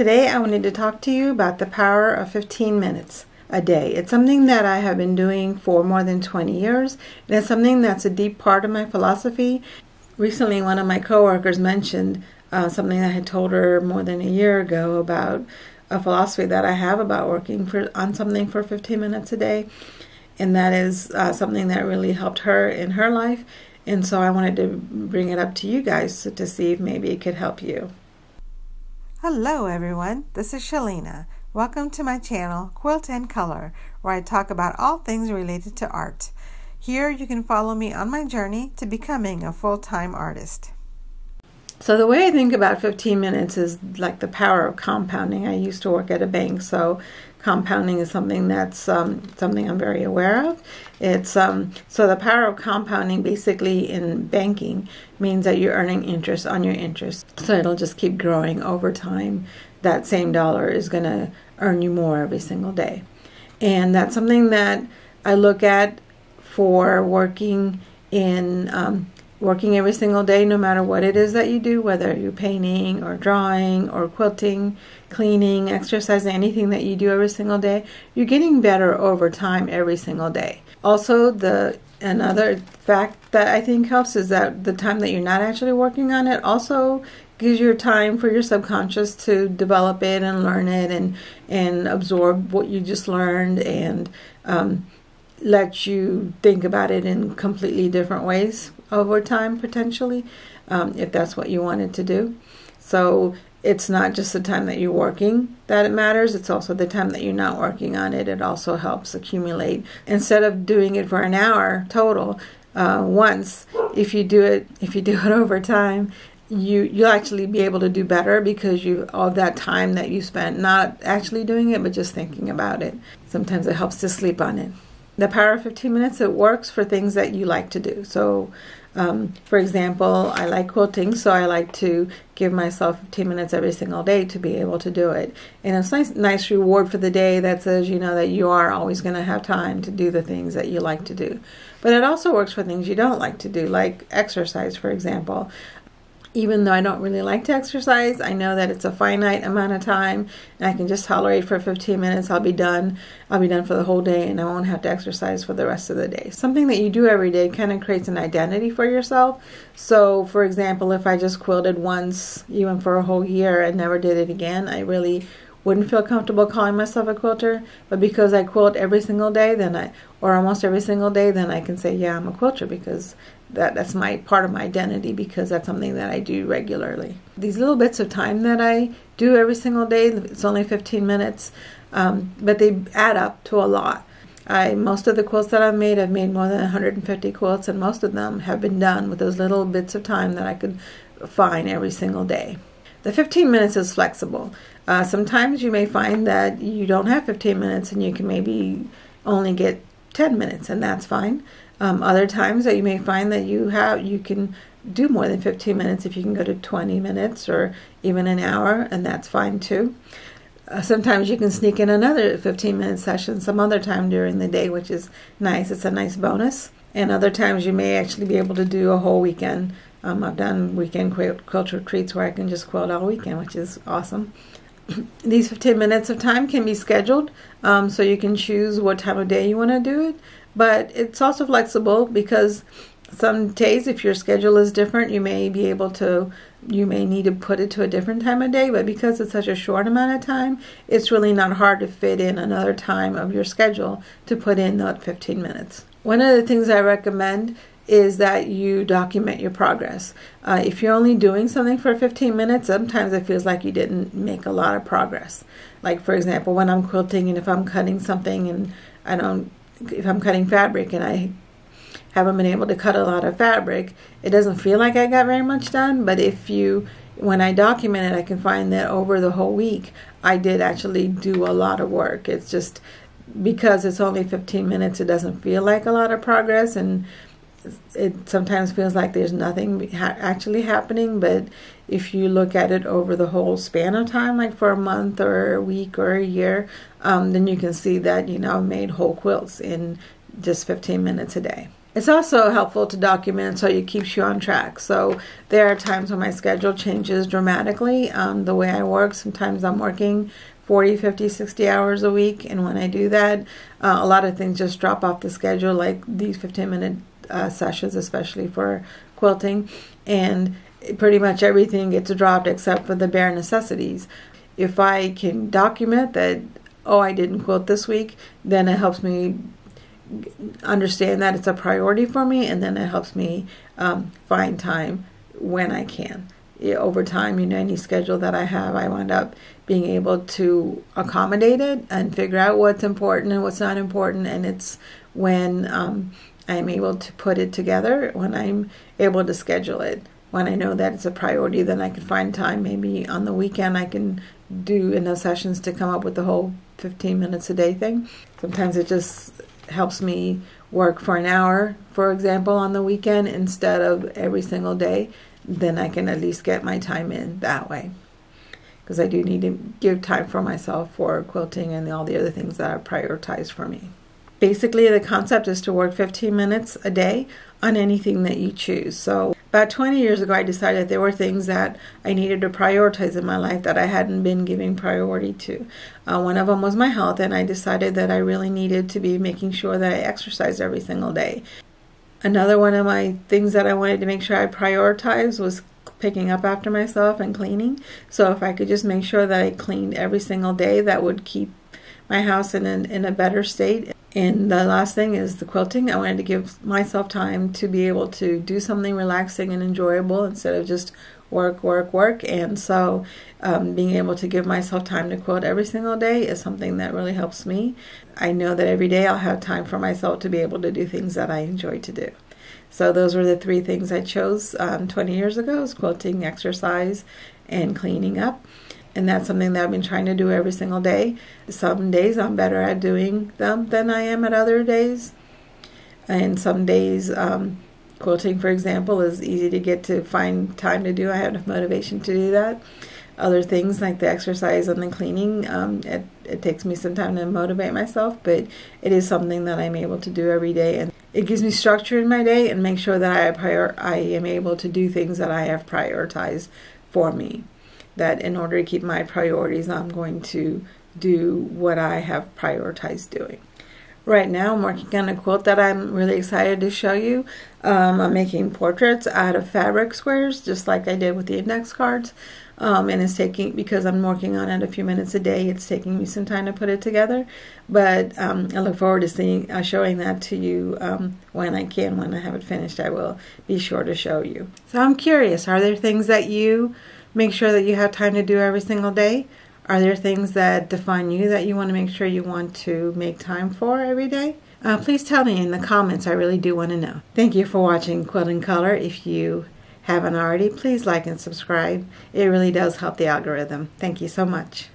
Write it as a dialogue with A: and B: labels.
A: Today I wanted to talk to you about the power of 15 minutes a day. It's something that I have been doing for more than 20 years, and it's something that's a deep part of my philosophy. Recently, one of my coworkers mentioned something I had told her more than a year ago about a philosophy that I have about working on something for 15 minutes a day, and that is something that really helped her in her life. And so I wanted to bring it up to you guys to see if maybe it could help you.
B: Hello everyone, this is Shalina. Welcome to my channel, Quilt and Color, where I talk about all things related to art. Here you can follow me on my journey to becoming a full-time artist.
A: So the way I think about 15 minutes is like the power of compounding. I used to work at a bank, so compounding is something that's something I'm very aware of. It's so the power of compounding basically in banking means that you're earning interest on your interest. So it'll just keep growing over time. That same dollar is going to earn you more every single day. And that's something that I look at for working every single day, no matter what it is that you do, whether you're painting or drawing or quilting, cleaning, exercising, anything that you do every single day, you're getting better over time every single day. Also, another fact that I think helps is that the time that you're not actually working on it also gives you time for your subconscious to develop it and learn it and absorb what you just learned and let you think about it in completely different ways over time, potentially, if that's what you wanted to do. So it's not just the time that you're working that it matters, it's also the time that you're not working on it. It also helps accumulate. Instead of doing it for an hour total once, if you do it over time, you'll actually be able to do better because all that time that you spent not actually doing it but just thinking about it. Sometimes it helps to sleep on it. The power of 15 minutes, it works for things that you like to do. So, for example, I like quilting, so I like to give myself 15 minutes every single day to be able to do it. And it's a nice reward for the day that says, that you are always going to have time to do the things that you like to do. But it also works for things you don't like to do, like exercise, for example. Even though I don't really like to exercise, I know that it's a finite amount of time and I can just tolerate for 15 minutes. I'll be done for the whole day and I won't have to exercise for the rest of the day. Something that you do every day kind of creates an identity for yourself. So, for example, if I just quilted once, even for a whole year and never did it again, I really wouldn't feel comfortable calling myself a quilter. But because I quilt every single day, or almost every single day, then I can say, yeah, I'm a quilter, because that's my part of my identity, because that's something that I do regularly. These little bits of time that I do every single day, it's only 15 minutes, but they add up to a lot. Most of the quilts that I've made more than 150 quilts, and most of them have been done with those little bits of time that I could find every single day. The 15 minutes is flexible. Sometimes you may find that you don't have 15 minutes and you can maybe only get 10 minutes, and that's fine. Other times that you may find that you can do more than 15 minutes if you can go to 20 minutes or even an hour, and that's fine too. Sometimes you can sneak in another 15-minute session some other time during the day, which is nice. It's a nice bonus. And other times you may actually be able to do a whole weekend. I've done weekend quilt retreats where I can just quilt all weekend, which is awesome. These 15 minutes of time can be scheduled, so you can choose what time of day you want to do it. But it's also flexible, because some days, if your schedule is different, you may need to put it to a different time of day. But because it's such a short amount of time, it's really not hard to fit in another time of your schedule to put in that 15 minutes. One of the things I recommend is that you document your progress. If you're only doing something for 15 minutes, sometimes it feels like you didn't make a lot of progress. Like, for example, when I'm quilting and if I'm cutting something and if I'm cutting fabric and I haven't been able to cut a lot of fabric, it doesn't feel like I got very much done. But when I document it, I can find that over the whole week, I did actually do a lot of work. It's just because it's only 15 minutes, it doesn't feel like a lot of progress, and it sometimes feels like there's nothing actually happening. But if you look at it over the whole span of time, like for a month or a week or a year, then you can see that I've made whole quilts in just 15 minutes a day. It's also helpful to document so it keeps you on track. So there are times when my schedule changes dramatically. The way I work, sometimes I'm working 40, 50, 60 hours a week. And when I do that, a lot of things just drop off the schedule, like these 15-minute sessions, especially for quilting. And pretty much everything gets dropped except for the bare necessities. If I can document that, oh, I didn't quilt this week, then it helps me understand that it's a priority for me, and then it helps me find time when I can. Over time, any schedule that I have, I wind up being able to accommodate it and figure out what's important and what's not important, and it's when I'm able to put it together, when I'm able to schedule it. When I know that it's a priority, then I can find time. Maybe on the weekend I can do enough sessions to come up with the whole 15 minutes a day thing. Sometimes it just helps me work for an hour, for example, on the weekend instead of every single day. Then I can at least get my time in that way, because I do need to give time for myself for quilting and all the other things that are prioritized for me. Basically, the concept is to work 15 minutes a day on anything that you choose. So about 20 years ago, I decided there were things that I needed to prioritize in my life that I hadn't been giving priority to. One of them was my health, and I decided that I really needed to be making sure that I exercised every single day. Another one of my things that I wanted to make sure I prioritized was picking up after myself and cleaning. So if I could just make sure that I cleaned every single day, that would keep my house in a better state. And the last thing is the quilting. I wanted to give myself time to be able to do something relaxing and enjoyable instead of just work, work, work. And so being able to give myself time to quilt every single day is something that really helps me. I know that every day I'll have time for myself to be able to do things that I enjoy to do. So those were the three things I chose 20 years ago: was quilting, exercise, and cleaning up. And that's something that I've been trying to do every single day. Some days I'm better at doing them than I am at other days. And some days, quilting, for example, is easy to get to find time to do. I have enough motivation to do that. Other things like the exercise and the cleaning, it takes me some time to motivate myself, but it is something that I'm able to do every day. And it gives me structure in my day and makes sure that I am able to do things that I have prioritized for me. That in order to keep my priorities, I'm going to do what I have prioritized doing. Right now I'm working on a quilt that I'm really excited to show you. I'm making portraits out of fabric squares, just like I did with the index cards. And it's taking, because I'm working on it a few minutes a day, it's taking me some time to put it together. But I look forward to showing that to you when I can. When I have it finished, I will be sure to show you. So I'm curious, are there things that you make sure that you have time to do every single day? Are there things that define you that you want to make sure you want to make time for every day? Please tell me in the comments. I really do want to know. Thank you for watching Quilt and Color. If you haven't already, please like and subscribe. It really does help the algorithm. Thank you so much.